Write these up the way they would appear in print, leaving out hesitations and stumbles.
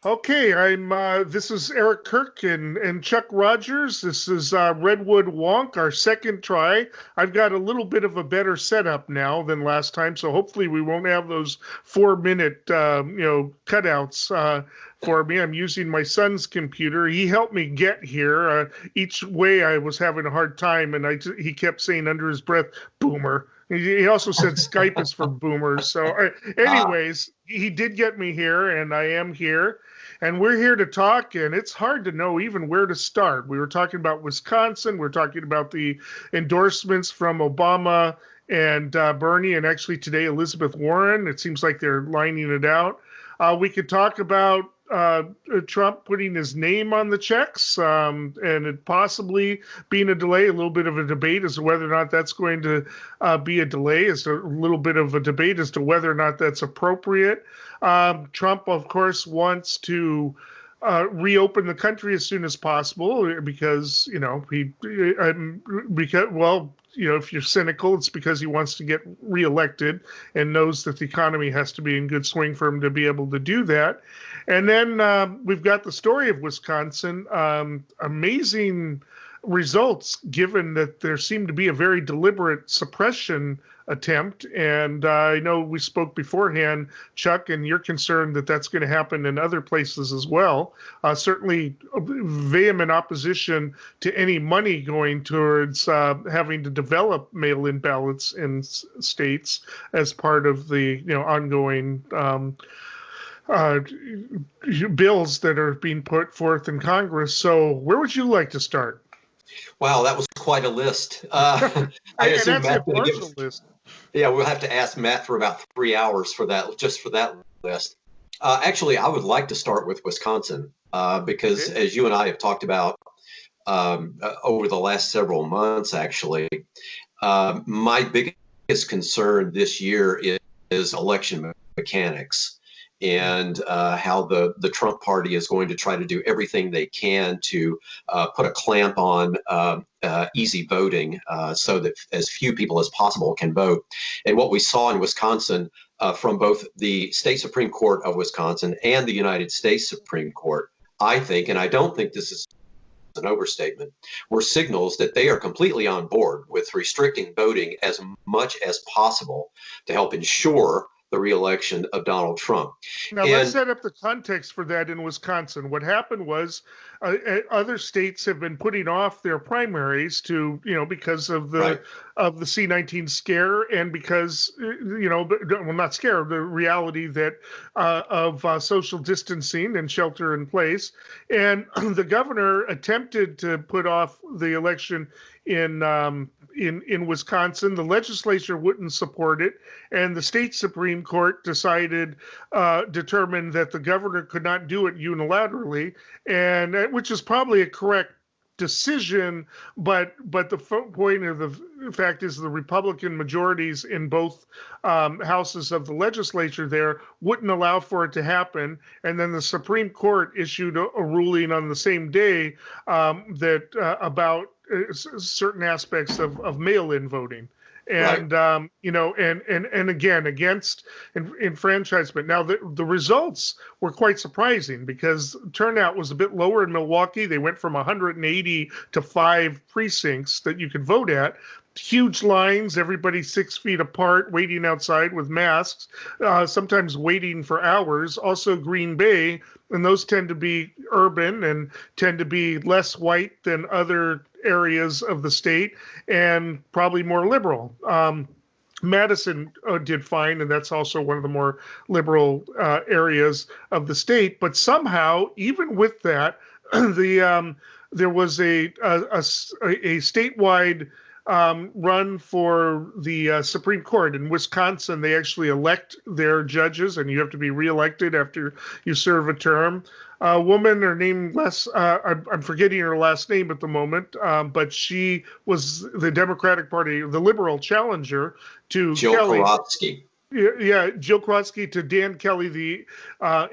Okay, I'm. This is Eric Kirk and Chuck Rogers. This is Redwood Wonk, our second try. I've got a little bit of a better setup now than last time, so hopefully we won't have those 4 minute, cutouts for me. I'm using my son's computer. He helped me get here. Each way I was having a hard time, and he kept saying under his breath, "Boomer." He also said Skype is for boomers. So, Ah, anyways, he did get me here, and I am here. And we're here to talk, and it's hard to know even where to start. We were talking about Wisconsin. We're talking about the endorsements from Obama and Bernie, and actually today Elizabeth Warren. It seems like they're lining it out. We could talk about Trump putting his name on the checks, and it possibly being a delay, a little bit of a debate as to whether or not that's going to be a delay, as a little bit of a debate as to whether or not that's appropriate. Trump, of course, wants to reopen the country as soon as possible because if you're cynical, it's because he wants to get reelected and knows that the economy has to be in good swing for him to be able to do that. And then we've got the story of Wisconsin. Amazing results, given that there seemed to be a very deliberate suppression attempt. And I know we spoke beforehand, Chuck, and you're concerned that that's going to happen in other places as well. Certainly, vehement opposition to any money going towards having to develop mail-in ballots in states as part of the ongoing. Uh, Bills that are being put forth in Congress. So, where would you like to start? wow, that was quite a list. I And assume that's a Matt's going to give partial us. list. Yeah, we'll have to ask Matt for about 3 hours for that, just for that list. Actually, I would like to start with Wisconsin because, Okay. as you and I have talked about over the last several months, actually, my biggest concern this year is election mechanics and how the Trump party is going to try to do everything they can to put a clamp on easy voting so that as few people as possible can vote. And what we saw in Wisconsin from both the state Supreme Court of Wisconsin and the United States Supreme Court, I think, and I don't think this is an overstatement, were signals that they are completely on board with restricting voting as much as possible to help ensure the reelection of Donald Trump. Now let's And set up the context for that in Wisconsin. What happened was other states have been putting off their primaries to, because right, of the C-19 scare and because, well, not scare, the reality that of social distancing and shelter in place. And the governor attempted to put off the election in in Wisconsin. The legislature wouldn't support it, and the state Supreme Court determined that the governor could not do it unilaterally, and which is probably a correct decision, but the point of the fact is the Republican majorities in both houses of the legislature there wouldn't allow for it to happen, and then the Supreme Court issued a ruling on the same day that about certain aspects of mail-in voting right. and and again against enfranchisement. Now the results were quite surprising because turnout was a bit lower in Milwaukee. They went from 180 to 5 precincts that you could vote at. Huge lines, everybody 6 feet apart, waiting outside with masks, sometimes waiting for hours. Also, Green Bay, and those tend to be urban and tend to be less white than other areas of the state and probably more liberal. Madison did fine, and that's also one of the more liberal areas of the state. But somehow, even with that, there was a statewide run for the Supreme Court. In Wisconsin, they actually elect their judges, and you have to be reelected after you serve a term. A woman, her name I'm forgetting her last name at the moment, but she was the Democratic Party, the liberal challenger to Jill Kelly. Karofsky. Yeah, Jill Krotsky to Dan Kelly, the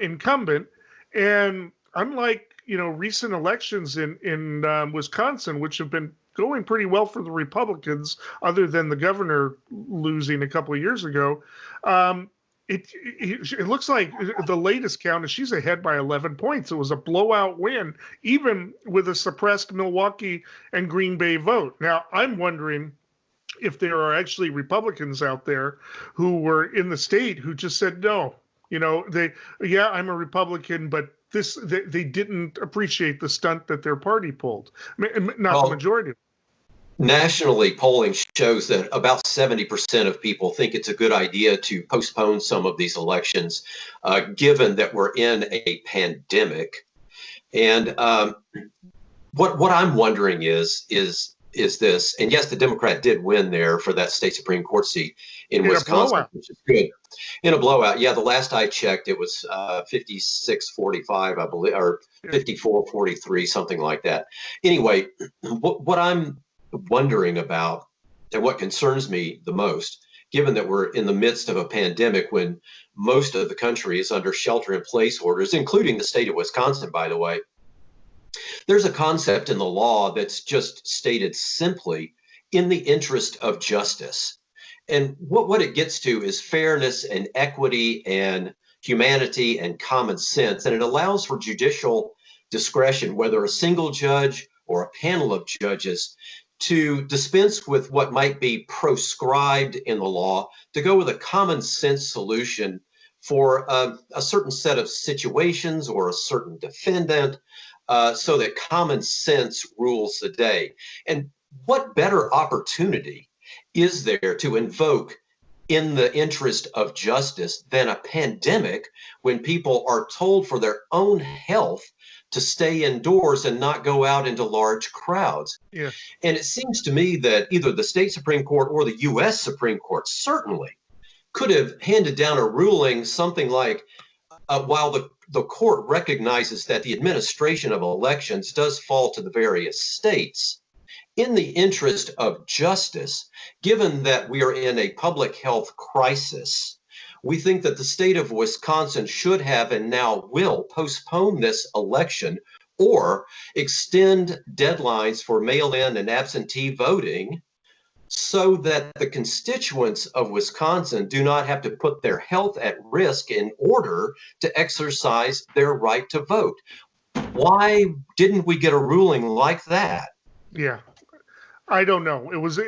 incumbent. And unlike recent elections in Wisconsin, which have been going pretty well for the Republicans, other than the governor losing a couple of years ago. it looks like the latest count is she's ahead by 11 points. It was a blowout win, even with a suppressed Milwaukee and Green Bay vote. Now, I'm wondering if there are actually Republicans out there who were in the state who just said no. I'm a Republican, but they didn't appreciate the stunt that their party pulled. Not the majority. Nationally, polling shows that about 70% of people think it's a good idea to postpone some of these elections, given that we're in a pandemic. And what I'm wondering is this, and yes, the Democrat did win there for that state Supreme Court seat in Wisconsin, which is good. In a blowout, yeah. The last I checked, it was 56-45, I believe, or 54-43, something like that. Anyway, what I'm wondering about, and what concerns me the most, given that we're in the midst of a pandemic when most of the country is under shelter-in-place orders, including the state of Wisconsin, by the way, there's a concept in the law that's just stated simply in the interest of justice. And what it gets to is fairness and equity and humanity and common sense. And it allows for judicial discretion, whether a single judge or a panel of judges, to dispense with what might be proscribed in the law, to go with a common sense solution for a certain set of situations or a certain defendant, so that common sense rules the day. And what better opportunity is there to invoke in the interest of justice than a pandemic, when people are told for their own health to stay indoors and not go out into large crowds? Yeah. And it seems to me that either the state Supreme Court or the U.S. Supreme Court certainly could have handed down a ruling something like, while the court recognizes that the administration of elections does fall to the various states, in the interest of justice, given that we are in a public health crisis, we think that the state of Wisconsin should have and now will postpone this election or extend deadlines for mail-in and absentee voting, so that the constituents of Wisconsin do not have to put their health at risk in order to exercise their right to vote. Why didn't we get a ruling like that? Yeah, I don't know. It was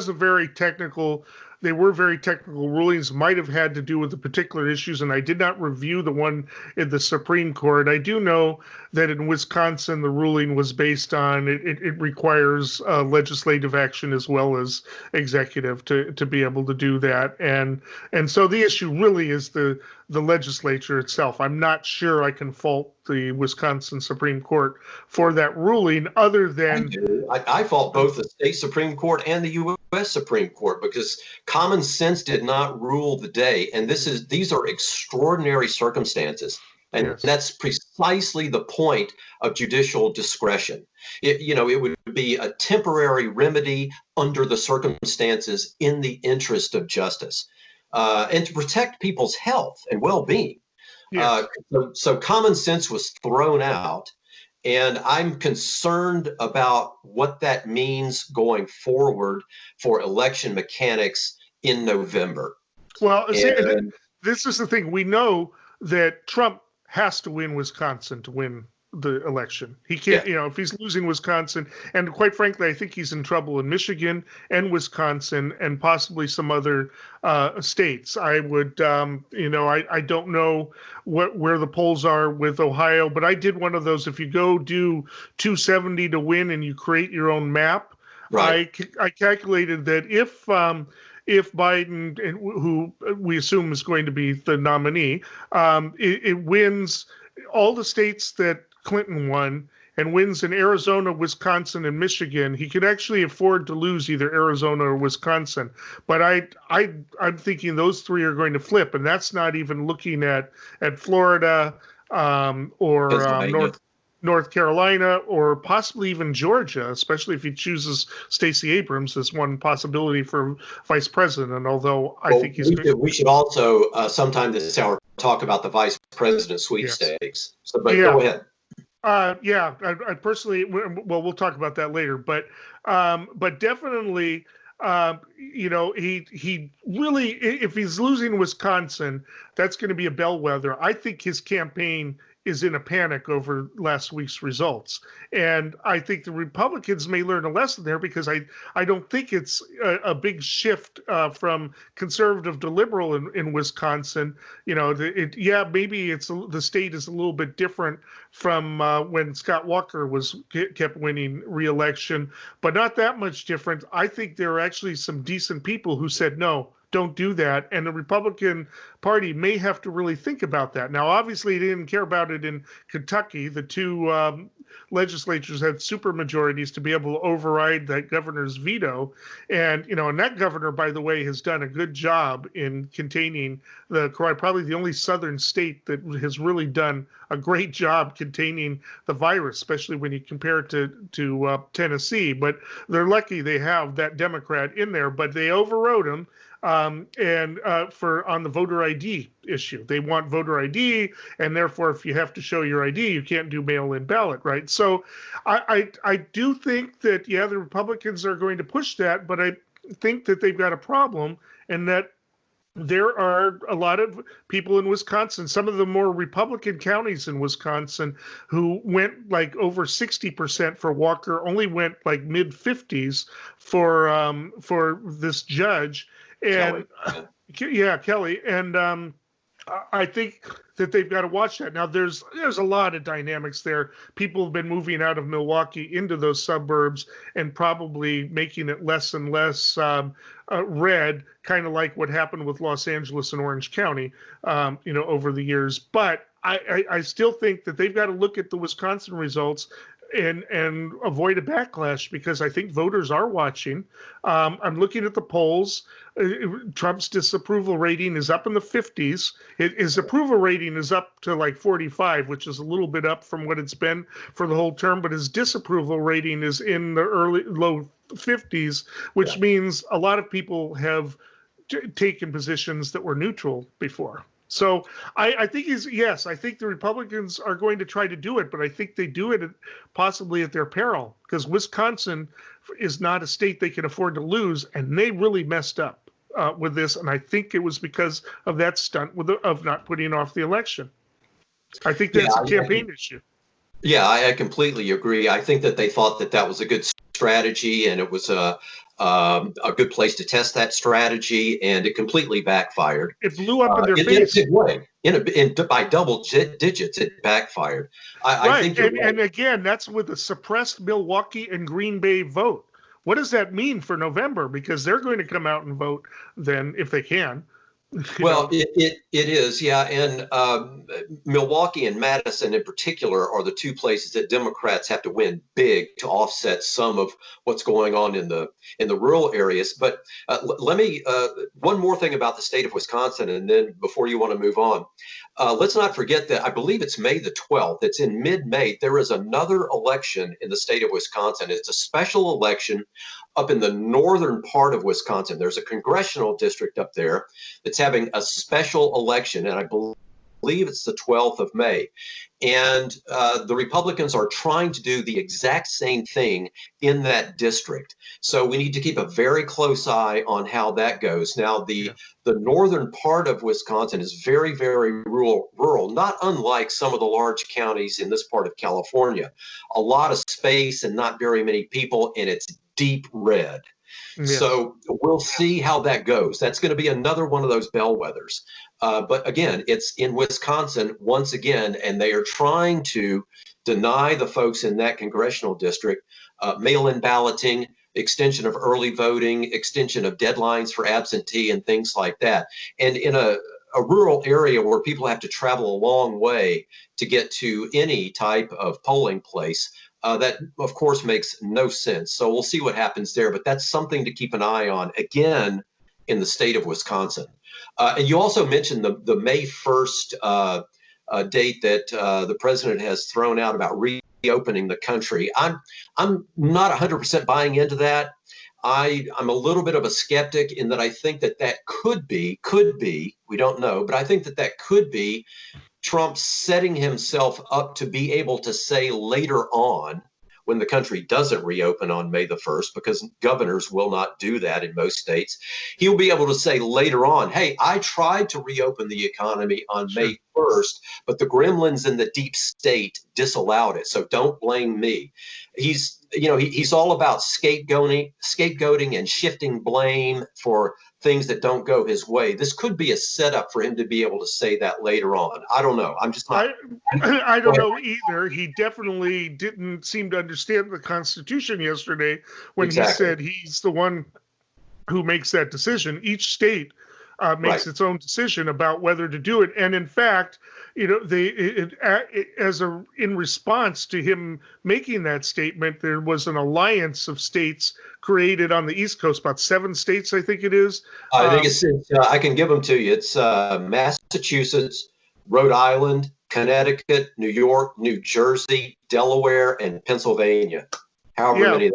a very technical. They were very technical rulings, might have had to do with the particular issues, and I did not review the one in the Supreme Court. I do know that in Wisconsin, the ruling was based on it requires legislative action as well as executive to be able to do that. And so the issue really is the legislature itself. I'm not sure I can fault the Wisconsin Supreme Court for that ruling, other than I fault both the state Supreme Court and the U.S. Supreme Court, because common sense did not rule the day, and these are extraordinary circumstances, and yes, that's precisely the point of judicial discretion. It would be a temporary remedy under the circumstances in the interest of justice, and to protect people's health and well-being. Yes. So common sense was thrown out, and I'm concerned about what that means going forward for election mechanics in November. Well, this is the thing. We know that Trump has to win Wisconsin to win the election. He can't, if he's losing Wisconsin, and quite frankly, I think he's in trouble in Michigan and Wisconsin and possibly some other states. I would, I don't know where the polls are with Ohio, but I did one of those. If you go do 270 to win and you create your own map, right. I calculated that if Biden, who we assume is going to be the nominee, it wins all the states that Clinton won and wins in Arizona, Wisconsin, and Michigan, he could actually afford to lose either Arizona or Wisconsin. But I'm thinking those three are going to flip, and that's not even looking at Florida or North Carolina, or possibly even Georgia, especially if he chooses Stacey Abrams as one possibility for vice president. Although I think we should also sometime this hour talk about the vice president sweepstakes. Yes. So, but go ahead. I personally, we'll talk about that later, but definitely he really, if he's losing Wisconsin, that's going to be a bellwether. I think his campaign is in a panic over last week's results. And I think the Republicans may learn a lesson there, because I don't think it's a big shift from conservative to liberal in Wisconsin. Maybe the state is a little bit different from when Scott Walker kept winning re-election, but not that much different. I think there are actually some decent people who said no, don't do that. And the Republican Party may have to really think about that. Now, obviously, they didn't care about it in Kentucky. The two legislatures had super majorities to be able to override that governor's veto. And that governor, by the way, has done a good job in containing probably the only southern state that has really done a great job containing the virus, especially when you compare it to Tennessee. But they're lucky they have that Democrat in there, but they overrode him. On the voter ID issue, they want voter ID, and therefore, if you have to show your ID, you can't do mail-in ballot, right? So, I do think that the Republicans are going to push that, but I think that they've got a problem, and that there are a lot of people in Wisconsin, some of the more Republican counties in Wisconsin, who went like over 60% for Walker, only went like mid 50s for this judge. And Kelly. And I think that they've got to watch that. Now, there's a lot of dynamics there. People have been moving out of Milwaukee into those suburbs and probably making it less and less red, kind of like what happened with Los Angeles and Orange County, over the years. But I still think that they've got to look at the Wisconsin results and avoid a backlash, because I think voters are watching. I'm looking at the polls. Trump's disapproval rating is up in the 50s. His approval rating is up to like 45, which is a little bit up from what it's been for the whole term. But his disapproval rating is in the low 50s, which means a lot of people have taken positions that were neutral before. So I think I think the Republicans are going to try to do it, but I think they do it possibly at their peril, because Wisconsin is not a state they can afford to lose, and they really messed up with this. And I think it was because of that stunt of not putting off the election. I think that's a campaign issue. Yeah, I completely agree. I think that they thought that was a good strategy, and it was a good place to test that strategy, and it completely backfired. It blew up in their face. In a big way. By double digits, it backfired. I think and again, that's with a suppressed Milwaukee and Green Bay vote. What does that mean for November? Because they're going to come out and vote then, if they can. Well, it is, yeah. And Milwaukee and Madison in particular are the two places that Democrats have to win big to offset some of what's going on in the rural areas. But let me one more thing about the state of Wisconsin, and then before you want to move on, let's not forget that I believe it's May the 12th. It's in mid-May. There is another election in the state of Wisconsin. It's a special election up in the northern part of Wisconsin. There's a congressional district up there that's having a special election, and I believe it's the 12th of May. And the Republicans are trying to do the exact same thing in that district. So we need to keep a very close eye on how that goes. Now, the northern part of Wisconsin is very, very rural, not unlike some of the large counties in this part of California. A lot of space and not very many people, and it's deep red. Yeah. So we'll see how that goes. That's going to be another one of those bellwethers. But again, it's in Wisconsin once again, and they are trying to deny the folks in that congressional district mail-in balloting, extension of early voting, extension of deadlines for absentee and things like that. And in a rural area where people have to travel a long way to get to any type of polling place, that, of course, makes no sense. So we'll see what happens there. But that's something to keep an eye on, again, in the state of Wisconsin. And you also mentioned the May 1st date that the president has thrown out about reopening the country. I'm not 100% buying into that. I'm a little bit of a skeptic in that I think that could be, we don't know, but I think that could be Trump setting himself up to be able to say later on, when the country doesn't reopen on May the 1st, because governors will not do that in most states. He'll be able to say later on, hey, I tried to reopen the economy on May 1st, but the gremlins in the deep state disallowed it. So don't blame me. He's all about scapegoating and shifting blame for things that don't go his way. This could be a setup for him to be able to say that later on. I don't know. I'm just not. I don't know either. He definitely didn't seem to understand the Constitution yesterday when he said he's the one who makes that decision. Each state makes its own decision about whether to do it. And in fact, in response to him making that statement, there was an alliance of states created on the East Coast, about 7 states, I think it is. I think it's I can give them to you. It's Massachusetts, Rhode Island, Connecticut, New York, New Jersey, Delaware, and Pennsylvania. However many.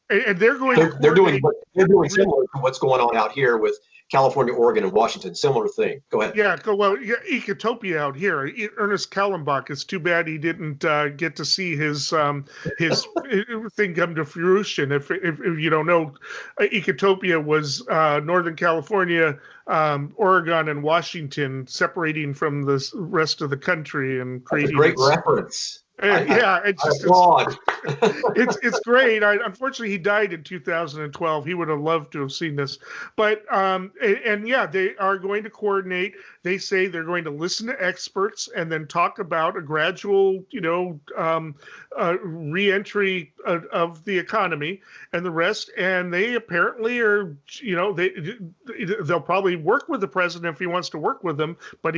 And they're doing similar to what's going on out here with California, Oregon, and Washington. Similar thing. Go ahead. Ecotopia out here. Ernest Kallenbach. It's too bad he didn't get to see his thing come to fruition. If you don't know, Ecotopia was Northern California, Oregon, and Washington separating from the rest of the country and creating. That's a great reference. It's great. Unfortunately, he died in 2012. He would have loved to have seen this. But they are going to coordinate. They say they're going to listen to experts and then talk about a gradual, reentry of the economy and the rest. And they apparently are, they'll probably work with the president if he wants to work with them. But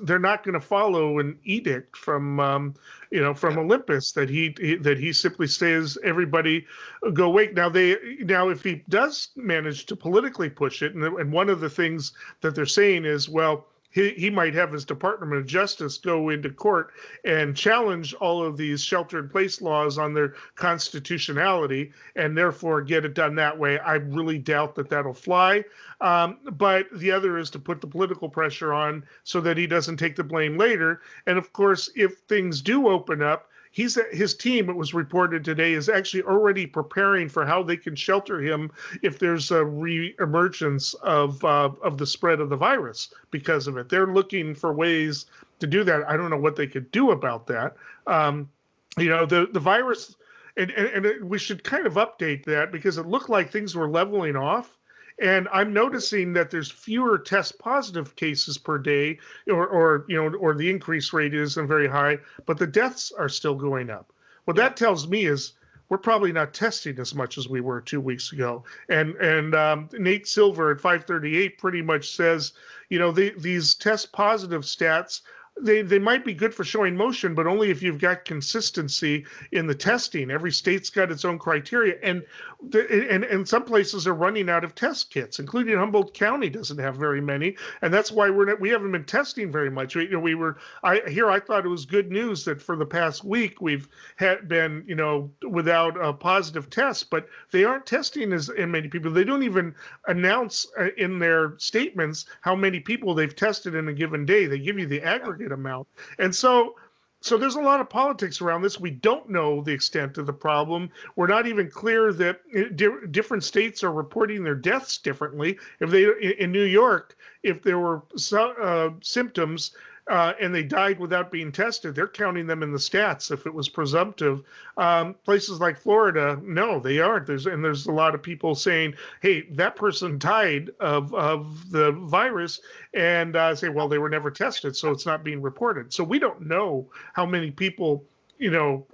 they're not going to follow an edict from Olympus that he simply says everybody go wake. Now if he does manage to politically push it, and one of the things that they're saying is, well, he might have his Department of Justice go into court and challenge all of these shelter-in-place laws on their constitutionality and therefore get it done that way. I really doubt that that'll fly. But the other is to put the political pressure on so that he doesn't take the blame later. And of course, if things do open up, his team, it was reported today, is actually already preparing for how they can shelter him if there's a re-emergence of the spread of the virus because of it. They're looking for ways to do that. I don't know what they could do about that. The virus, and we should kind of update that because it looked like things were leveling off. And I'm noticing that there's fewer test positive cases per day, or the increase rate isn't very high, but the deaths are still going up. What that tells me is we're probably not testing as much as we were 2 weeks ago. And Nate Silver at 538 pretty much says, these test positive stats, they might be good for showing motion, but only if you've got consistency in the testing. Every state's got its own criteria, and some places are running out of test kits, including Humboldt County doesn't have very many, and that's why we haven't been testing very much. I thought it was good news that for the past week we've been without a positive test, but they aren't testing as many people. They don't even announce in their statements how many people they've tested in a given day. They give you the aggregate amount. And so there's a lot of politics around this. We don't know the extent of the problem. We're not even clear that different states are reporting their deaths differently. In New York, if there were symptoms and they died without being tested, they're counting them in the stats if it was presumptive. Places like Florida, no, they aren't. There's a lot of people saying, hey, that person died of the virus, and say, well, they were never tested, so it's not being reported. So we don't know how many people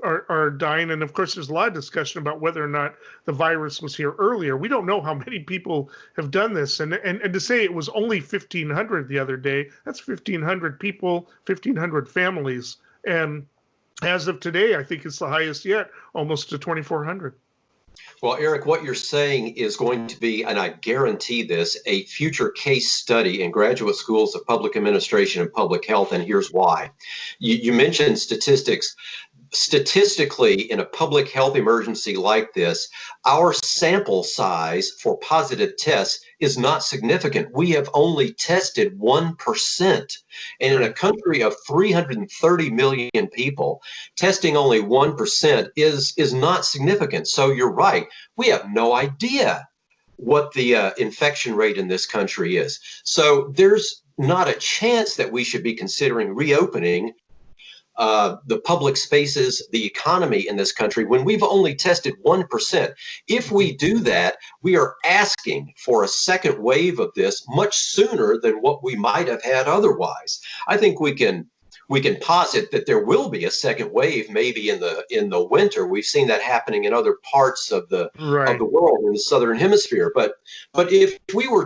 are dying. And of course, there's a lot of discussion about whether or not the virus was here earlier. We don't know how many people have done this. And to say it was only 1,500 the other day, that's 1,500 people, 1,500 families. And as of today, I think it's the highest yet, almost to 2,400. Well, Eric, what you're saying is going to be, and I guarantee this, a future case study in graduate schools of public administration and public health, and here's why. You mentioned statistics. statistically, in a public health emergency like this, our sample size for positive tests is not significant. We have only tested 1%. And in a country of 330 million people, testing only 1% is not significant. So you're right. We have no idea what the infection rate in this country is. So there's not a chance that we should be considering reopening the public spaces, the economy in this country, when we've only tested 1%. If we do that, we are asking for a second wave of this much sooner than what we might have had otherwise. I think we can posit that there will be a second wave maybe in the winter. We've seen that happening in other parts of the world in the southern hemisphere. But if we were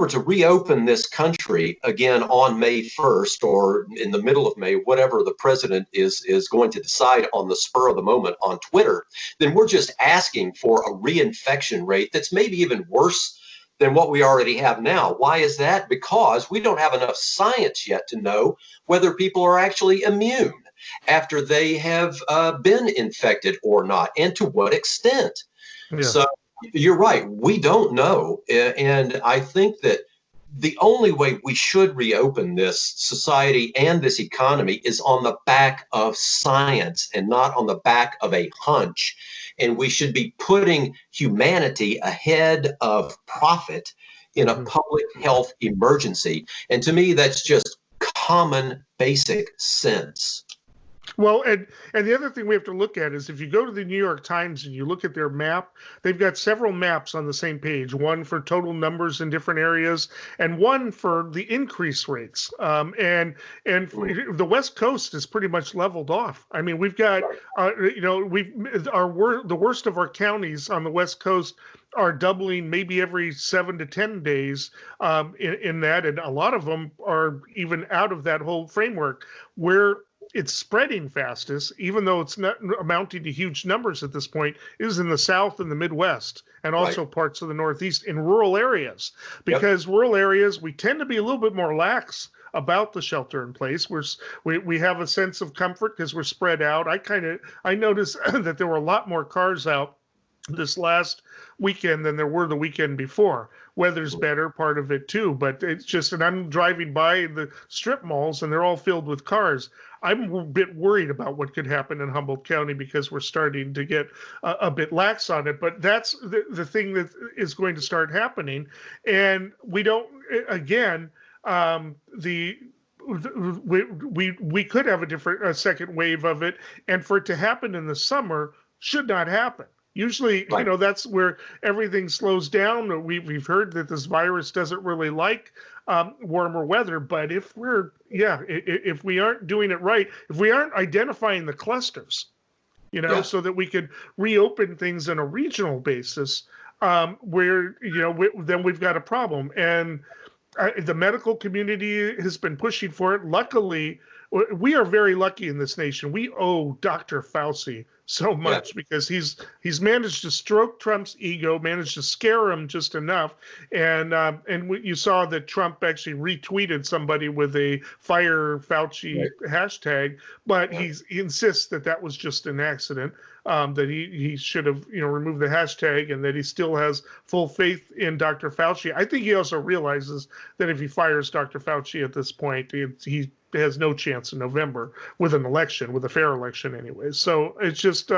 to reopen this country again on May 1st or in the middle of May, whatever the president is going to decide on the spur of the moment on Twitter, then we're just asking for a reinfection rate that's maybe even worse than what we already have now. Why is that? Because we don't have enough science yet to know whether people are actually immune after they have been infected or not, and to what extent. Yeah. So you're right. We don't know. And I think that the only way we should reopen this society and this economy is on the back of science and not on the back of a hunch. And we should be putting humanity ahead of profit in a public health emergency. And to me, that's just common basic sense. Well, and the other thing we have to look at is if you go to the New York Times and you look at their map, they've got several maps on the same page, one for total numbers in different areas and one for the increase rates. And the West Coast is pretty much leveled off. I mean, we've got, the worst of our counties on the West Coast are doubling maybe every 7 to 10 days in that. And a lot of them are even out of that whole framework where it's spreading fastest, even though it's not amounting to huge numbers at this point, is in the South and the Midwest and also parts of the Northeast in rural areas. Because rural areas, we tend to be a little bit more lax about the shelter in place. We have a sense of comfort because we're spread out. I noticed that there were a lot more cars out this last weekend than there were the weekend before. Weather's better, part of it too, but it's just, and I'm driving by the strip malls and they're all filled with cars. I'm a bit worried about what could happen in Humboldt County because we're starting to get a bit lax on it, but that's the thing that is going to start happening. And we don't, again, we could have a second wave of it, and for it to happen in the summer should not happen. Usually, that's where everything slows down. We've heard that this virus doesn't really like warmer weather, but if we aren't doing it right, if we aren't identifying the clusters, so that we could reopen things on a regional basis, then we've got a problem. And the medical community has been pushing for it. Luckily, we are very lucky in this nation. We owe Dr. Fauci so much because he's managed to stroke Trump's ego, managed to scare him just enough, and you saw that Trump actually retweeted somebody with a Fire Fauci hashtag, but he insists that was just an accident, that he should have removed the hashtag, and that he still has full faith in Dr. Fauci. I think he also realizes that if he fires Dr. Fauci at this point, he has no chance in November with an election, with a fair election anyway. So it's just,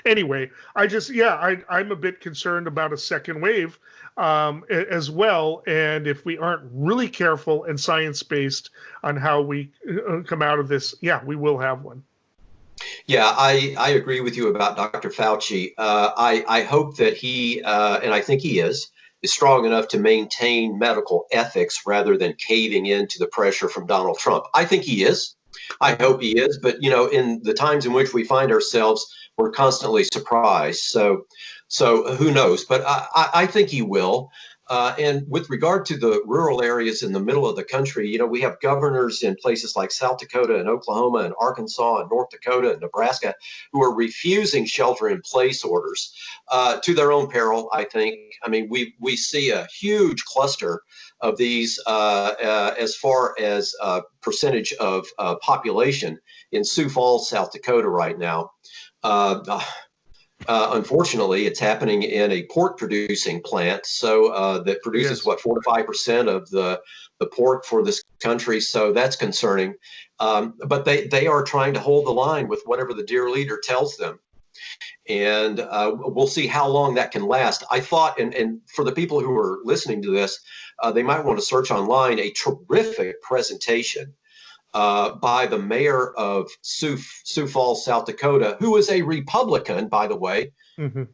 anyway, I'm a bit concerned about a second wave as well. And if we aren't really careful and science-based on how we come out of this, we will have one. Yeah, I agree with you about Dr. Fauci. I hope that he, and I think he is strong enough to maintain medical ethics rather than caving into the pressure from Donald Trump. I think he is. I hope he is. But, in the times in which we find ourselves, we're constantly surprised. So who knows? But I think he will. And with regard to the rural areas in the middle of the country, we have governors in places like South Dakota and Oklahoma and Arkansas and North Dakota and Nebraska who are refusing shelter-in-place orders to their own peril, I think. I mean, we see a huge cluster of these as far as percentage of population in Sioux Falls, South Dakota right now. Unfortunately, it's happening in a pork producing plant, so that produces 4 to 5% of the pork for this country. So that's concerning. But they are trying to hold the line with whatever the dear leader tells them. And we'll see how long that can last. I thought, and for the people who are listening to this, they might want to search online a terrific presentation by the mayor of Sioux Falls, South Dakota, who is a Republican, by the way,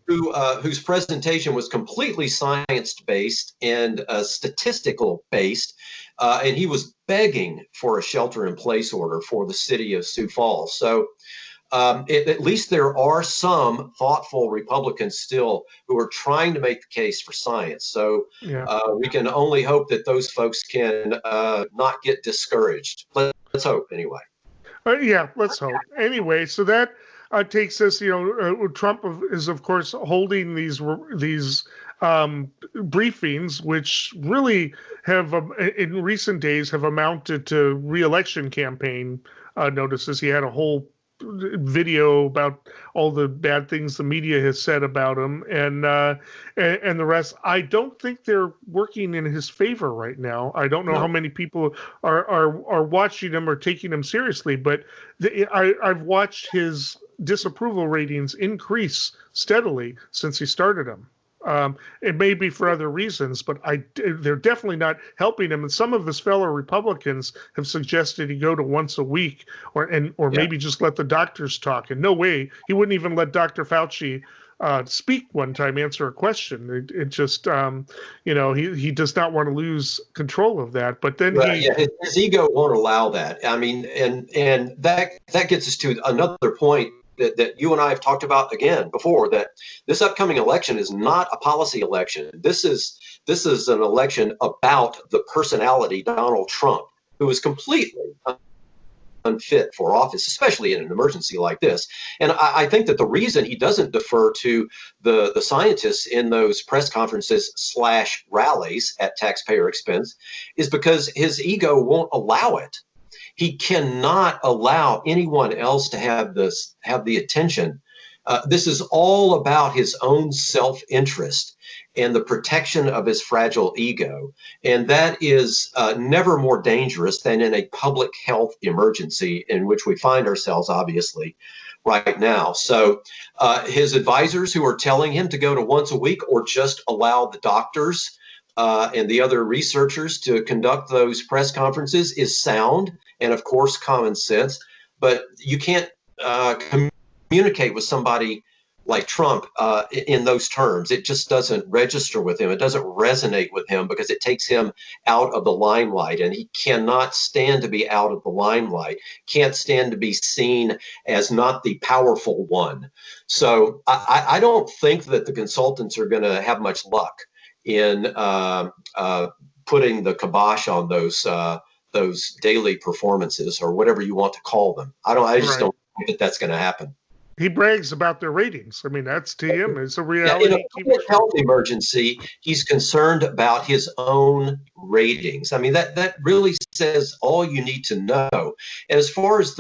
whose presentation was completely science-based and statistical-based, and he was begging for a shelter-in-place order for the city of Sioux Falls. So at least there are some thoughtful Republicans still who are trying to make the case for science. So we can only hope that those folks can not get discouraged. Let's hope, anyway. Let's hope. Anyway, so that takes us, Trump is, of course, holding these briefings, which really have, in recent days, have amounted to re-election campaign notices. He had a whole video about all the bad things the media has said about him and the rest. I don't think they're working in his favor right now. I don't know how many people are watching him or taking him seriously, but I've watched his disapproval ratings increase steadily since he started them. It may be for other reasons, but they're definitely not helping him. And some of his fellow Republicans have suggested he go to once a week, or maybe just let the doctors talk. And no way, he wouldn't even let Dr. Fauci speak one time, answer a question. It just, he does not want to lose control of that. But then his ego won't allow that. I mean, and that gets us to another point that you and I have talked about again before, that this upcoming election is not a policy election. This is an election about the personality Donald Trump, who is completely unfit for office, especially in an emergency like this. And I think that the reason he doesn't defer to the scientists in those press conferences / rallies at taxpayer expense is because his ego won't allow it. He cannot allow anyone else to have the attention. This is all about his own self-interest and the protection of his fragile ego. And that is never more dangerous than in a public health emergency in which we find ourselves, obviously, right now. So his advisors who are telling him to go to once a week or just allow the doctors and the other researchers to conduct those press conferences is sound and, of course, common sense. But you can't communicate with somebody like Trump in those terms. It just doesn't register with him. It doesn't resonate with him because it takes him out of the limelight, and he cannot stand to be out of the limelight, can't stand to be seen as not the powerful one. So I don't think that the consultants are going to have much luck in putting the kibosh on those daily performances or whatever you want to call them. I just don't think that that's going to happen. He brags about their ratings. I mean, that's to him. It's a reality. In a public health emergency, he's concerned about his own ratings. I mean, that really says all you need to know. As far as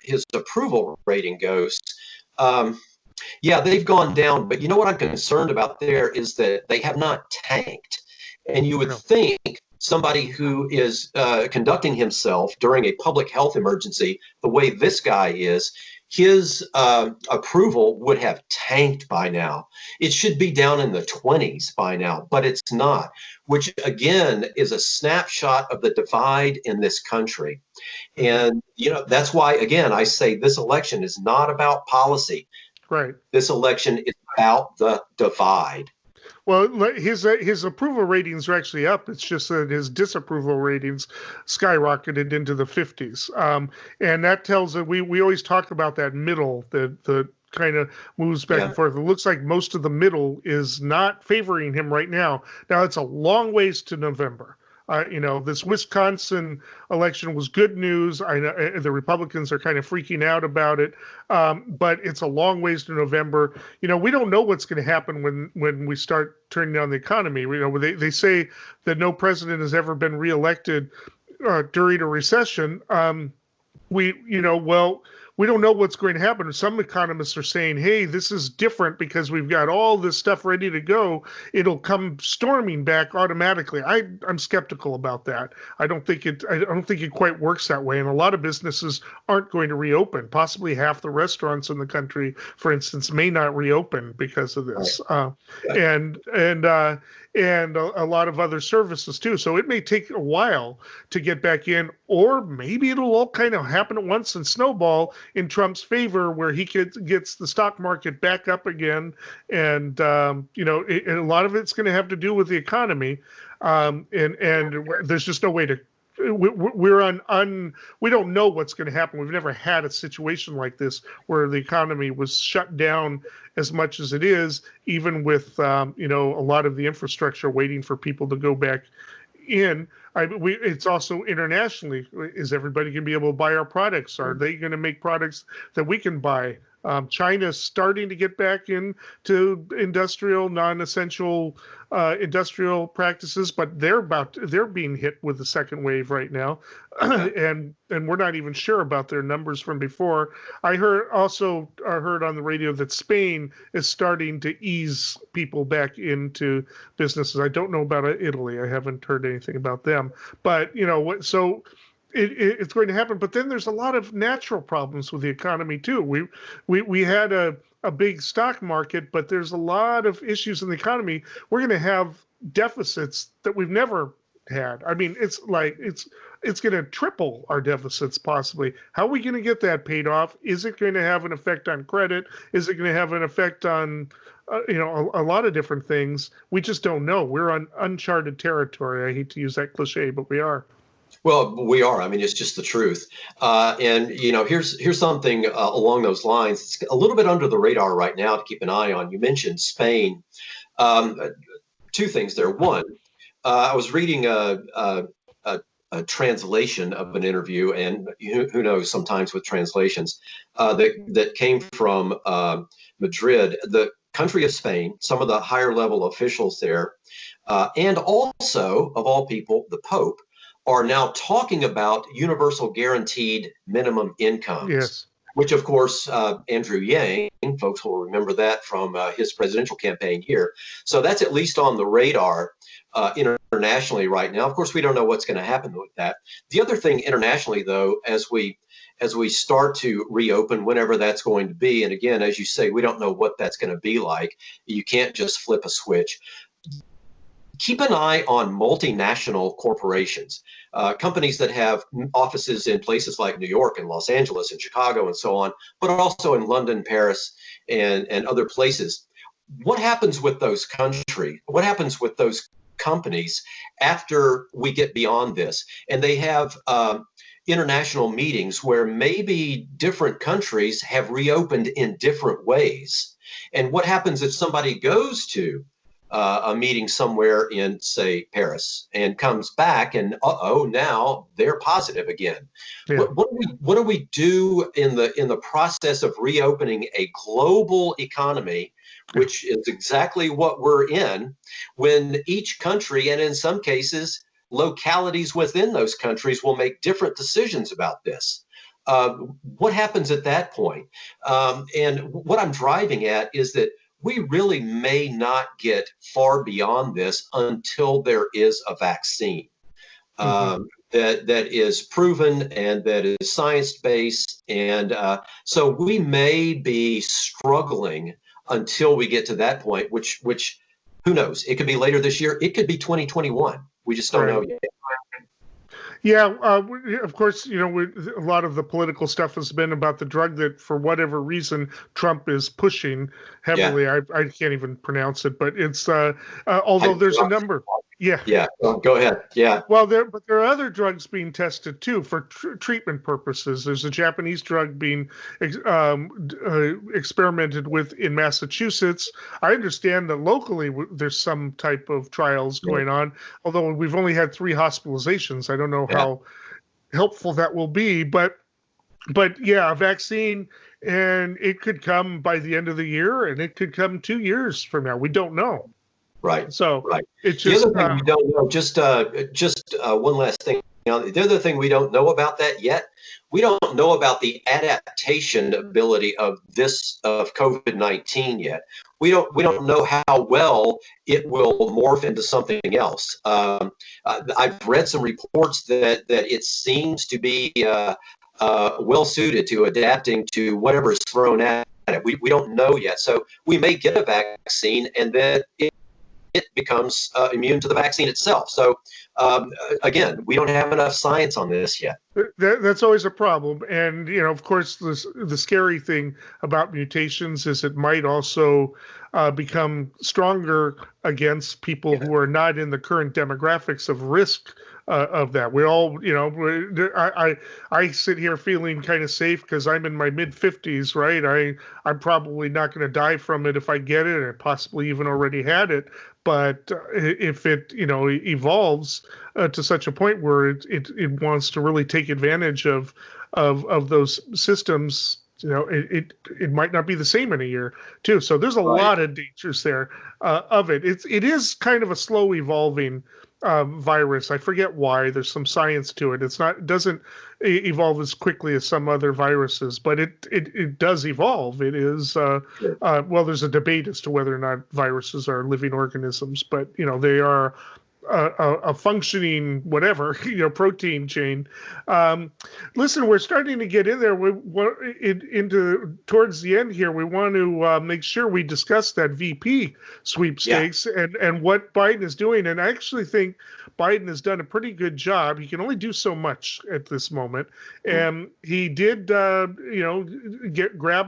his approval rating goes, they've gone down. But you know what I'm concerned about there is that they have not tanked. And you would think somebody who is conducting himself during a public health emergency the way this guy is, his approval would have tanked by now. It should be down in the 20s by now, but it's not, which again is a snapshot of the divide in this country. And, that's why, again, I say this election is not about policy. Right. This election is about the divide. Well, his approval ratings are actually up. It's just that his disapproval ratings skyrocketed into the 50s. And that tells us we always talk about that middle, the kind of moves back and forth. It looks like most of the middle is not favoring him right now. Now, it's a long ways to November. This Wisconsin election was good news. I know the Republicans are kind of freaking out about it, but it's a long ways to November. We don't know what's going to happen when we start turning down the economy. They say that no president has ever been reelected during a recession. We don't know what's going to happen. Some economists are saying, hey, this is different because we've got all this stuff ready to go. It'll come storming back automatically. I'm skeptical about that. I don't think it quite works that way. And a lot of businesses aren't going to reopen. Possibly half the restaurants in the country, for instance, may not reopen because of this. And a lot of other services too. So it may take a while to get back in, or maybe it'll all kind of happen at once and snowball in Trump's favor, where he gets the stock market back up again. And a lot of it's going to have to do with the economy. And there's just no way to. We don't know what's going to happen. We've never had a situation like this where the economy was shut down as much as it is, even with a lot of the infrastructure waiting for people to go back in. It's also internationally. Is everybody going to be able to buy our products? Are they going to make products that we can buy? China's starting to get back into industrial, non-essential industrial practices, but they're being hit with the second wave right now, and we're not even sure about their numbers from before. I heard on the radio that Spain is starting to ease people back into businesses. I don't know about Italy. I haven't heard anything about them, but so. It's going to happen, but then there's a lot of natural problems with the economy too. We had a big stock market, but there's a lot of issues in the economy. We're going to have deficits that we've never had. I mean, it's going to triple our deficits possibly. How are we going to get that paid off? Is it going to have an effect on credit? Is it going to have an effect on a lot of different things? We just don't know. We're on uncharted territory. I hate to use that cliche, but we are. Well, we are. I mean, it's just the truth. And here's something along those lines. It's a little bit under the radar right now to keep an eye on. You mentioned Spain. Two things there. One, I was reading a translation of an interview, and who knows, sometimes with translations that came from Madrid, the country of Spain, some of the higher level officials there, and also, of all people, the Pope, are now talking about universal guaranteed minimum incomes. Yes. Which, of course, Andrew Yang, folks will remember that from his presidential campaign here. So that's at least on the radar internationally right now. Of course, we don't know what's going to happen with that. The other thing internationally, though, as we start to reopen, whenever that's going to be, and again, as you say, we don't know what that's going to be like. You can't just flip a switch. Keep an eye on multinational corporations, companies that have offices in places like New York and Los Angeles and Chicago and so on, but also in London, Paris, and other places. What happens with those countries? What happens with those companies after we get beyond this? And they have international meetings where maybe different countries have reopened in different ways. And what happens if somebody goes to a meeting somewhere in, say, Paris, and comes back and now they're positive again? Yeah. What do we do in the process of reopening a global economy, which is exactly what we're in, when each country, and in some cases localities within those countries, will make different decisions about this? What happens at that point? And what I'm driving at is that we really may not get far beyond this until there is a vaccine that is proven and that is science-based. And so we may be struggling until we get to that point, which who knows? It could be later this year. It could be 2021. We just don't know yet. Yeah, of course, a lot of the political stuff has been about the drug that, for whatever reason, Trump is pushing heavily. Yeah. I can't even pronounce it, but it's although there's a number. Yeah. Yeah. Go ahead. Yeah. Well, but there are other drugs being tested too for treatment purposes. There's a Japanese drug being experimented with in Massachusetts. I understand that locally there's some type of trials Yeah. going on, although we've only had 3 hospitalizations. I don't know Yeah. how helpful that will be, but yeah, a vaccine, and it could come by the end of the year, and it could come 2 years from now. We don't know. Right. So Right. it's The just other thing we don't know, just one last thing. The other thing we don't know about that yet, we don't know about the adaptation ability of COVID-19 yet. We don't know how well it will morph into something else. I've read some reports that it seems to be well suited to adapting to whatever is thrown at it. We don't know yet, so we may get a vaccine and then it becomes immune to the vaccine itself. So again, we don't have enough science on this yet. That's always a problem. And, of course, the scary thing about mutations is it might also become stronger against people who are not in the current demographics of risk of that. We all, I sit here feeling kind of safe because I'm in my mid 50s, right? I'm probably not going to die from it if I get it, and possibly even already had it. But if it, evolves to such a point where it wants to really take advantage of those systems, it might not be the same in a year too. So there's a lot of dangers there of it. It is kind of a slow evolving virus. I forget why. There's some science to it. It doesn't evolve as quickly as some other viruses, but it does evolve. It is well, there's a debate as to whether or not viruses are living organisms, but they are a functioning whatever protein chain. Listen, we're starting to get in there. Into towards the end here. We want to make sure we discuss that VP sweepstakes and what Biden is doing. And I actually think Biden has done a pretty good job. He can only do so much at this moment, and he did grab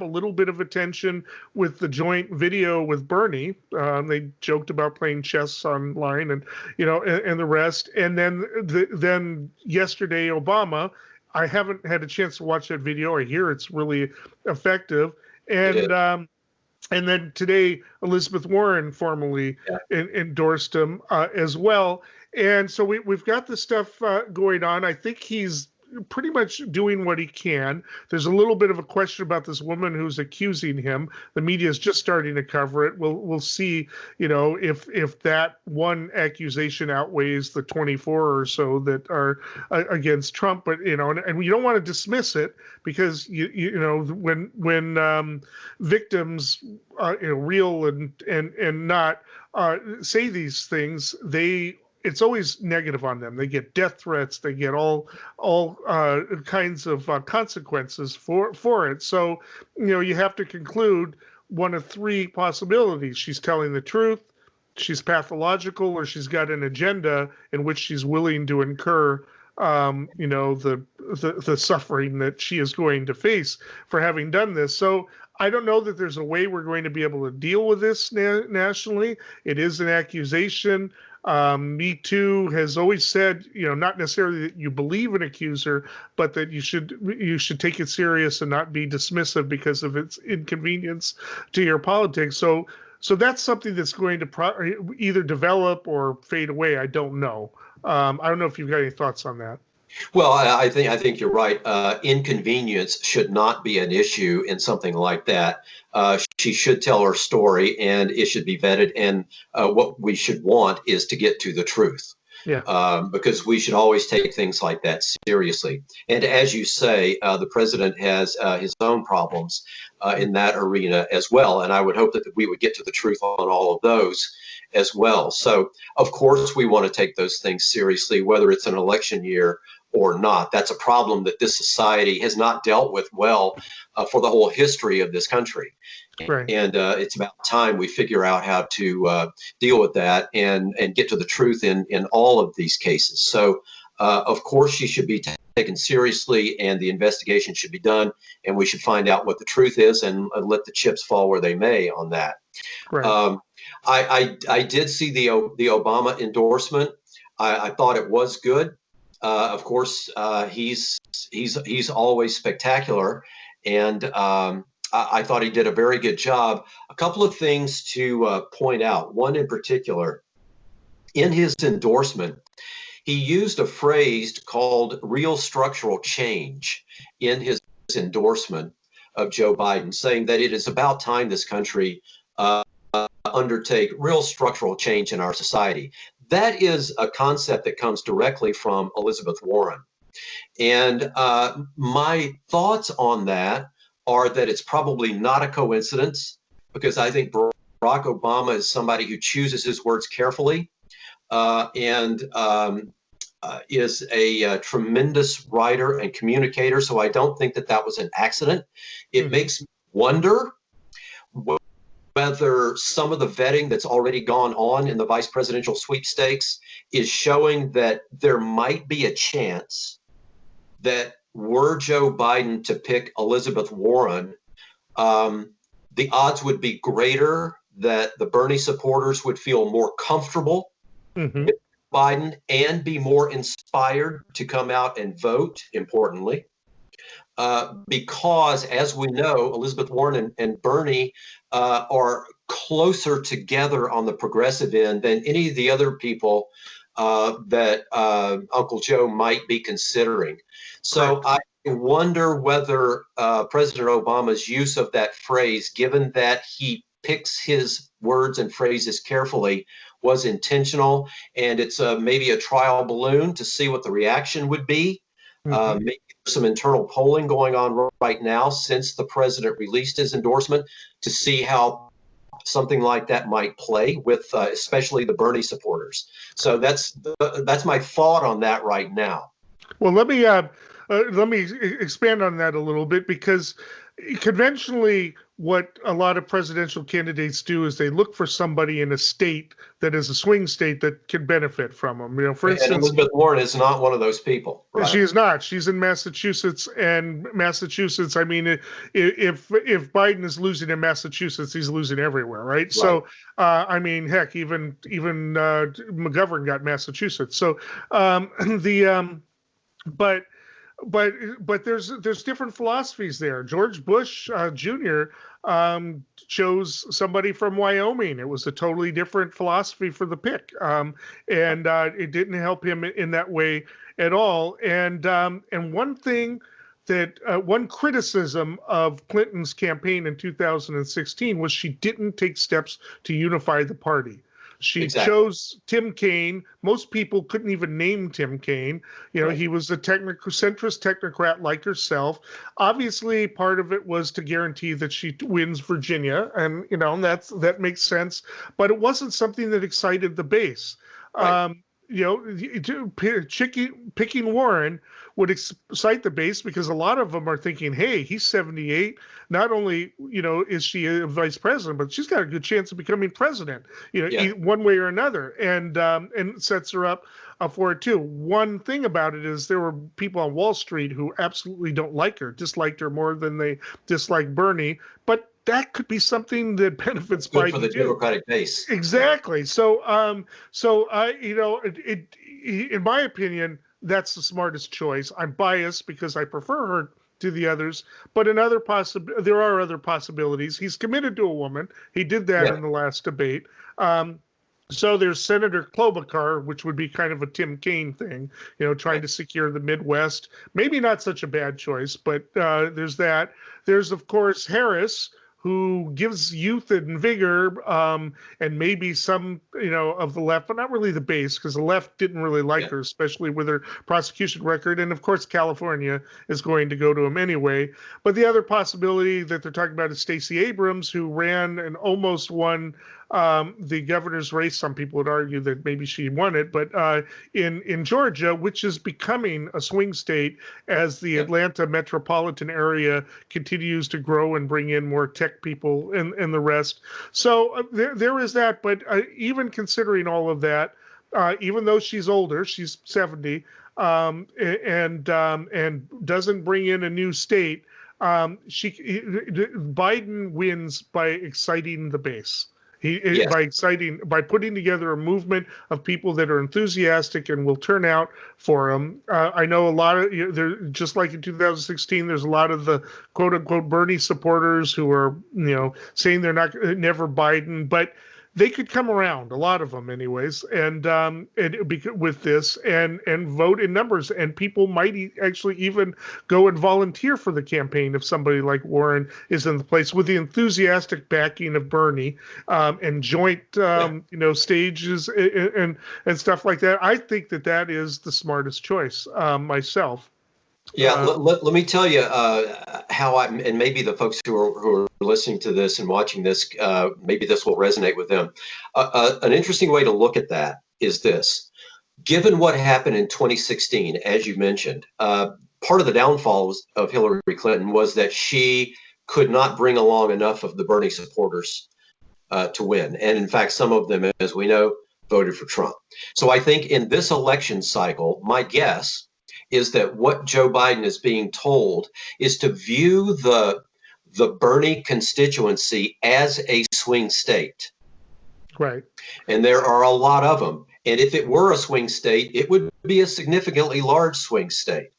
a little bit of attention with the joint video with Bernie. They joked about playing chess online and and the rest. And then yesterday, Obama. I haven't had a chance to watch that video. I hear it's really effective. And then today, Elizabeth Warren formally endorsed him as well. And so we've got this stuff going on. I think he's pretty much doing what he can. There's a little bit of a question about this woman who's accusing him. The media is just starting to cover it. We'll see, if that one accusation outweighs the 24 or so that are against Trump. But and you don't want to dismiss it because when victims, real and not, say these things, it's always negative on them. They get death threats. They get all kinds of consequences for it. So, you have to conclude one of 3 possibilities. She's telling the truth, she's pathological, or she's got an agenda in which she's willing to incur the suffering that she is going to face for having done this. So I don't know that there's a way we're going to be able to deal with this nationally. It is an accusation. Me Too has always said, not necessarily that you believe an accuser, but that you should take it serious and not be dismissive because of its inconvenience to your politics. So that's something that's going to either develop or fade away. I don't know. I don't know if you've got any thoughts on that. Well, I think you're right. Inconvenience should not be an issue in something like that. She should tell her story, and it should be vetted. And what we should want is to get to the truth. Yeah. Because we should always take things like that seriously. And as you say, the president has his own problems in that arena as well. And I would hope that we would get to the truth on all of those as well. So, of course, we want to take those things seriously, whether it's an election year or not. That's a problem that this society has not dealt with well for the whole history of this country. Right. And it's about time we figure out how to deal with that and get to the truth in all of these cases. So, of course, she should be taken seriously, and the investigation should be done, and we should find out what the truth is and let the chips fall where they may on that. Right. I did see the Obama endorsement. I thought it was good. Of course, he's always spectacular, and I thought he did a very good job. A couple of things to point out. One in particular, in his endorsement, he used a phrase called real structural change in his endorsement of Joe Biden, saying that it is about time this country undertake real structural change in our society. That is a concept that comes directly from Elizabeth Warren. And my thoughts on that are that it's probably not a coincidence, because I think Barack Obama is somebody who chooses his words carefully, and is a tremendous writer and communicator. So I don't think that that was an accident. It makes me wonder whether some of the vetting that's already gone on in the vice presidential sweepstakes is showing that there might be a chance that were Joe Biden to pick Elizabeth Warren, the odds would be greater that the Bernie supporters would feel more comfortable with Biden and be more inspired to come out and vote, importantly. Because, as we know, Elizabeth Warren and Bernie are closer together on the progressive end than any of the other people that Uncle Joe might be considering. So I wonder whether President Obama's use of that phrase, given that he picks his words and phrases carefully, was intentional, and it's maybe a trial balloon to see what the reaction would be. Maybe some internal polling going on right now since the president released his endorsement to see how something like that might play with especially the Bernie supporters. So that's my thought on that right now. Well, let me expand on that a little bit, because conventionally what a lot of presidential candidates do is they look for somebody in a state that is a swing state that can benefit from them. You know, for instance, and Elizabeth Warren is not one of those people. Right? She is not. She's in Massachusetts, and Massachusetts, I mean, if Biden is losing in Massachusetts, he's losing everywhere, right? So, I mean, heck, even McGovern got Massachusetts. So, but there's different philosophies there. George Bush Jr. Chose somebody from Wyoming. It was a totally different philosophy for the pick, and it didn't help him in that way at all. And one thing that one criticism of Clinton's campaign in 2016 was she didn't take steps to unify the party. She chose Tim Kaine. Most people couldn't even name Tim Kaine. You know, he was a centrist technocrat like herself. Obviously, part of it was to guarantee that she wins Virginia, and you know that makes sense. But it wasn't something that excited the base. You know, picking Warren would excite the base because a lot of them are thinking, hey, he's 78. Not only, you know, is she a vice president, but she's got a good chance of becoming president, you know, one way or another, and sets her up for it too. One thing about it is there were people on Wall Street who absolutely don't like her, disliked her more than they dislike Bernie, but that could be something that benefits Biden for the Democratic base. Exactly. So, you know, in my opinion, that's the smartest choice. I'm biased because I prefer her to the others, but there are other possibilities. He's committed to a woman. He did that in the last debate. So there's Senator Klobuchar, which would be kind of a Tim Kaine thing, you know, trying to secure the Midwest. Maybe not such a bad choice, but there's that. There's, of course, Harris, who gives youth and vigor, and maybe some, you know, of the left, but not really the base, because the left didn't really like her, especially with her prosecution record. And of course, California is going to go to him anyway. But the other possibility that they're talking about is Stacey Abrams, who ran and almost won the governor's race. Some people would argue that maybe she won it, but in Georgia, which is becoming a swing state as the Atlanta metropolitan area continues to grow and bring in more tech people and the rest. So there is that. But even considering all of that, even though she's older, she's 70, and doesn't bring in a new state, Biden wins by exciting the base. Yes. By putting together a movement of people that are enthusiastic and will turn out for him. I know a lot of, there, just like in 2016, there's a lot of the quote unquote Bernie supporters who are, saying they're never Biden, but they could come around, a lot of them anyways, and with this and vote in numbers, and people might actually even go and volunteer for the campaign if somebody like Warren is in the place with the enthusiastic backing of Bernie, and joint stages and stuff like that. I think that is the smartest choice, myself. Yeah, let me tell you how and maybe the folks who are listening to this and watching this, maybe this will resonate with them. An interesting way to look at that is this. Given what happened in 2016, as you mentioned, part of the downfall of Hillary Clinton was that she could not bring along enough of the Bernie supporters to win. And in fact, some of them, as we know, voted for Trump. So I think in this election cycle, my guess is that what Joe Biden is being told is to view the Bernie constituency as a swing state. Right. And there are a lot of them. And if it were a swing state, it would be a significantly large swing state.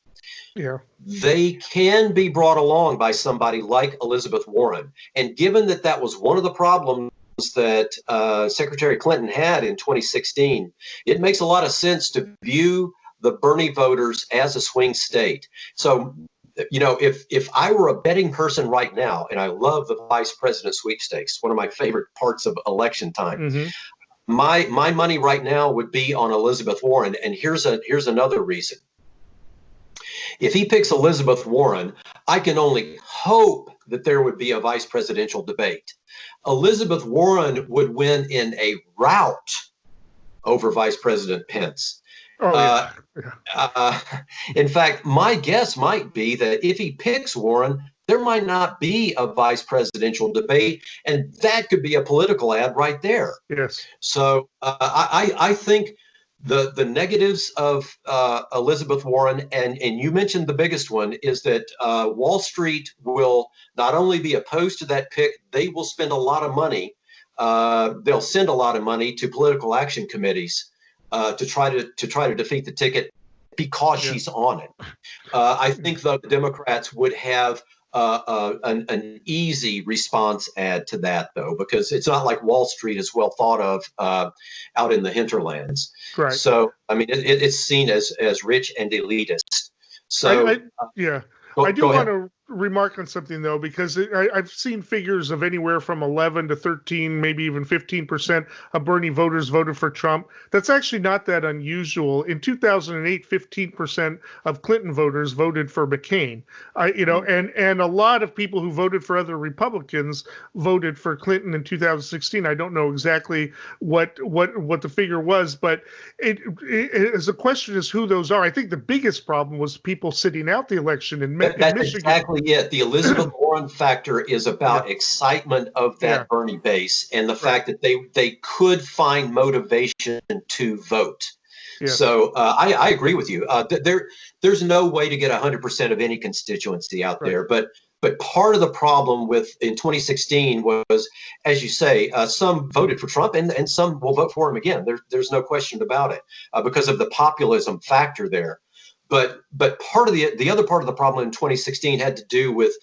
Yeah. They can be brought along by somebody like Elizabeth Warren. And given that was one of the problems that Secretary Clinton had in 2016, it makes a lot of sense to view the Bernie voters as a swing state. So, if I were a betting person right now, and I love the vice president sweepstakes, one of my favorite parts of election time, mm-hmm. my money right now would be on Elizabeth Warren. And here's another reason. If he picks Elizabeth Warren, I can only hope that there would be a vice presidential debate. Elizabeth Warren would win in a rout over Vice President Pence. Oh, yeah. In fact, my guess might be that if he picks Warren, there might not be a vice presidential debate, and that could be a political ad right there. Yes. So I think the negatives of Elizabeth Warren, and you mentioned the biggest one, is that Wall Street will not only be opposed to that pick, they will spend a lot of money. They'll send a lot of money to political action committees to try to defeat the ticket because she's on it. I think the Democrats would have an easy response ad to that, though, because it's not like Wall Street is well thought of out in the hinterlands. Right. So, I mean, it's seen as rich and elitist. So, I do want to remark on something, though, because I've seen figures of anywhere from 11 to 13, maybe even 15% of Bernie voters voted for Trump. That's actually not that unusual. In 2008, 15% of Clinton voters voted for McCain. And a lot of people who voted for other Republicans voted for Clinton in 2016. I don't know exactly what the figure was, but as a question is who those are. I think the biggest problem was people sitting out the election in Michigan. That's exactly it. The Elizabeth Warren factor is about excitement of that Bernie base and the fact that they could find motivation to vote. Yeah. So I agree with you. There's no way to get 100% of any constituency out there, but part of the problem in 2016 was, as you say, some voted for Trump and some will vote for him again. There's no question about it because of the populism factor there. But part of the other part of the problem in 2016 had to do with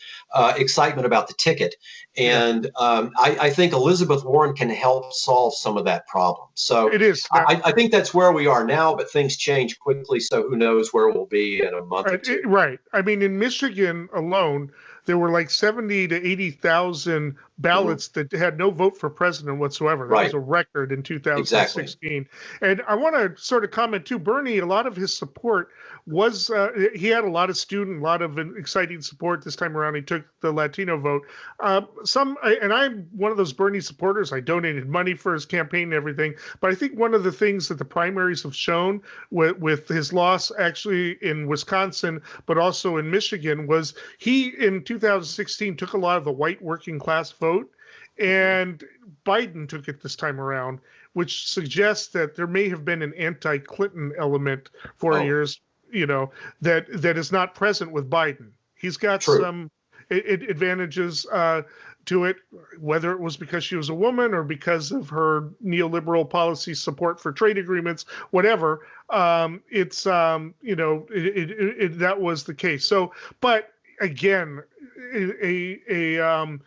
excitement about the ticket, and I think Elizabeth Warren can help solve some of that problem. So it is. I think that's where we are now, but things change quickly, so who knows where we'll be in a month or two. Right. I mean, in Michigan alone, there were like 70 to 80,000 ballots that had no vote for president whatsoever. That was a record in 2016. Exactly. And I want to sort of comment too, Bernie, a lot of his support was, he had a lot of exciting support this time around. He took the Latino vote. And I'm one of those Bernie supporters. I donated money for his campaign and everything. But I think one of the things that the primaries have shown with his loss actually in Wisconsin, but also in Michigan, was he in 2016 took a lot of the white working class vote, and Biden took it this time around, which suggests that there may have been an anti-Clinton element for years, that is not present with Biden. He's got some advantages to it, whether it was because she was a woman or because of her neoliberal policy support for trade agreements, whatever. That was the case. So, but again, a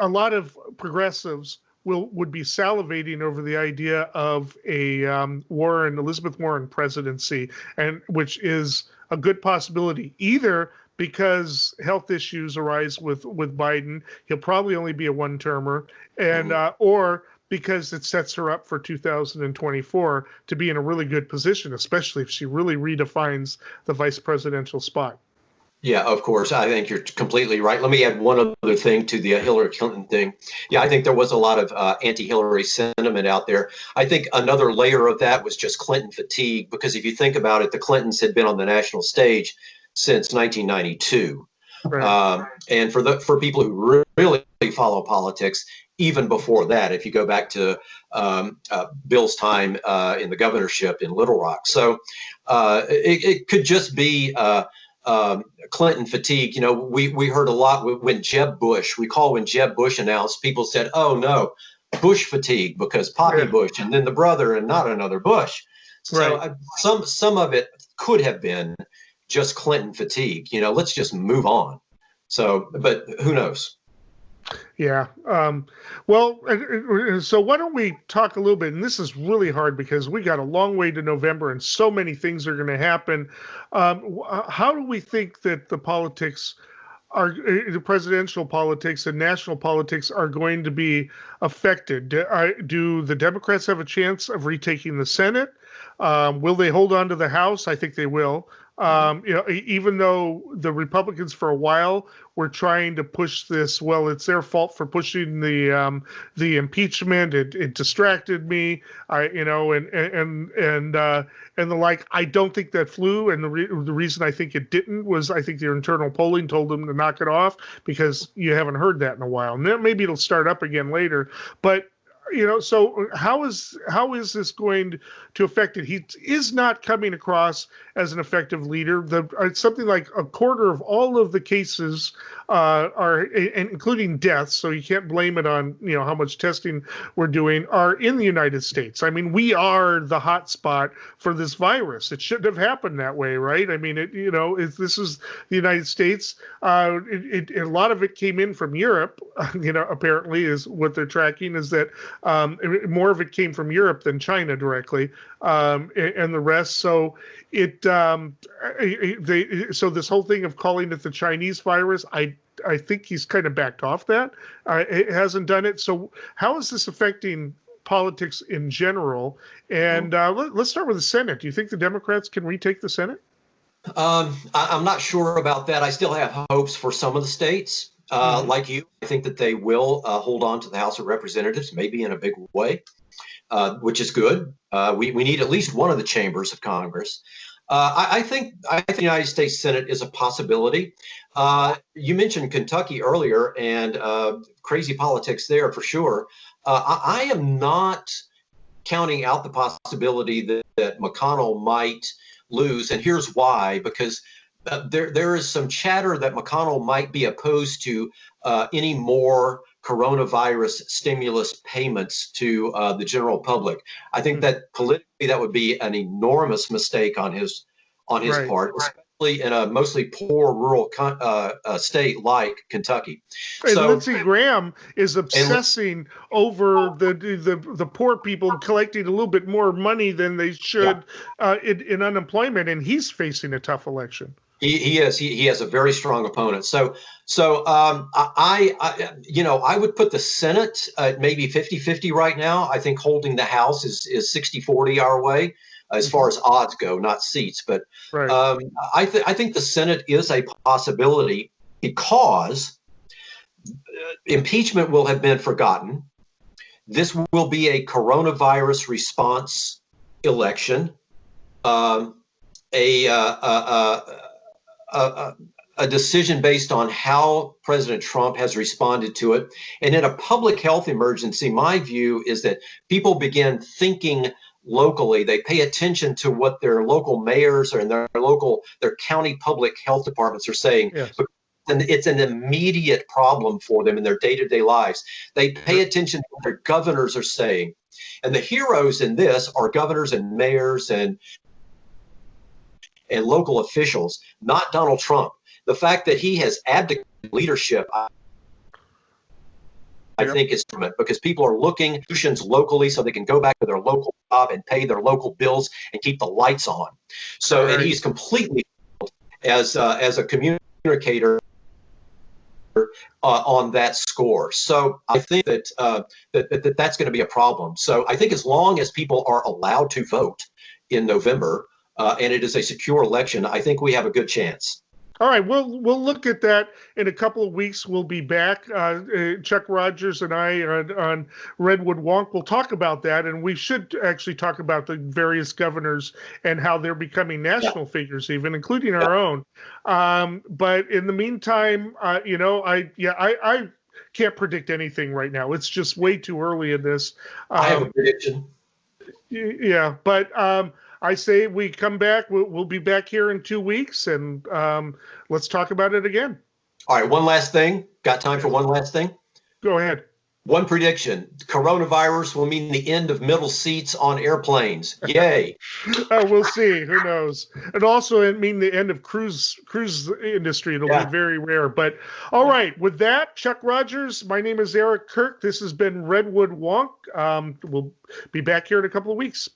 lot of progressives would be salivating over the idea of a Elizabeth Warren presidency, and which is a good possibility, either because health issues arise with Biden. He'll probably only be a one-termer, and or because it sets her up for 2024 to be in a really good position, especially if she really redefines the vice presidential spot. Yeah, of course. I think you're completely right. Let me add one other thing to the Hillary Clinton thing. Yeah, I think there was a lot of anti-Hillary sentiment out there. I think another layer of that was just Clinton fatigue, because if you think about it, the Clintons had been on the national stage since 1992. Right. And for people who really follow politics, even before that, if you go back to Bill's time in the governorship in Little Rock. So it could just be Clinton fatigue. You know, we heard a lot when Jeb Bush announced, people said, oh no, Bush fatigue, because Poppy Bush and then the brother and not another Bush. So some of it could have been just Clinton fatigue. You know, let's just move on. So, but who knows? Yeah. Well, so why don't we talk a little bit, and this is really hard because we got a long way to November and so many things are going to happen. How do we think that the presidential politics and national politics are going to be affected? Do the Democrats have a chance of retaking the Senate? Will they hold on to the House? I think they will. Even though the Republicans for a while were trying to push this, well, it's their fault for pushing the impeachment. It distracted me, and the like. I don't think that flew, and the reason I think it didn't was I think their internal polling told them to knock it off, because you haven't heard that in a while. And then maybe it'll start up again later, but. So how is this going to affect it? He is not coming across as an effective leader. Something like a quarter of all of the cases are, including deaths, so you can't blame it on how much testing we're doing, are in the United States. I mean, we are the hot spot for this virus. It shouldn't have happened that way, right? I mean, this is the United States. A lot of it came in from Europe. Apparently, is what they're tracking, is that. More of it came from Europe than China directly, and the rest. So so this whole thing of calling it the Chinese virus, I think he's kind of backed off that. It hasn't done it. So how is this affecting politics in general? And let's start with the Senate. Do you think the Democrats can retake the Senate? I'm not sure about that. I still have hopes for some of the states. Like you, I think that they will hold on to the House of Representatives, maybe in a big way, which is good. We need at least one of the chambers of Congress. I think the United States Senate is a possibility. You mentioned Kentucky earlier, and crazy politics there for sure. I am not counting out the possibility that McConnell might lose, and here's why: because there is some chatter that McConnell might be opposed to any more coronavirus stimulus payments to the general public. I think that politically that would be an enormous mistake on his part, especially in a mostly poor rural state like Kentucky. And Lindsey Graham is obsessing over the poor people collecting a little bit more money than they should in unemployment, and he's facing a tough election. He is. He has a very strong opponent. So I would put the Senate at maybe 50-50 right now. I think holding the House is 60-40 our way as far as odds go, not seats. But I think the Senate is a possibility because impeachment will have been forgotten. This will be a coronavirus response election. A decision based on how President Trump has responded to it. And in a public health emergency, my view is that people begin thinking locally. They pay attention to what their local mayors and their county public health departments are saying. Yes. and it's an immediate problem for them in their day-to-day lives. They pay attention to what their governors are saying. And the heroes in this are governors and mayors and local officials, not Donald Trump. The fact that he has abdicated leadership, I think is because people are looking at solutions locally so they can go back to their local job and pay their local bills and keep the lights on. So, and he's completely as a communicator on that score. So I think that that's going to be a problem. So I think as long as people are allowed to vote in November and it is a secure election, I think we have a good chance. All right, we'll look at that in a couple of weeks. We'll be back. Chuck Rogers and I on Redwood Wonk. We'll talk about that, and we should actually talk about the various governors and how they're becoming national figures, even including our own. But in the meantime, I can't predict anything right now. It's just way too early in this. I have a prediction. Yeah, but. I say we come back. We'll be back here in 2 weeks, and let's talk about it again. All right, one last thing. Got time for one last thing? Go ahead. One prediction. Coronavirus will mean the end of middle seats on airplanes. Yay. We'll see. Who knows? And also it mean the end of cruise industry. It'll be very rare. But all right, with that, Chuck Rogers, my name is Eric Kirk. This has been Redwood Wonk. We'll be back here in a couple of weeks.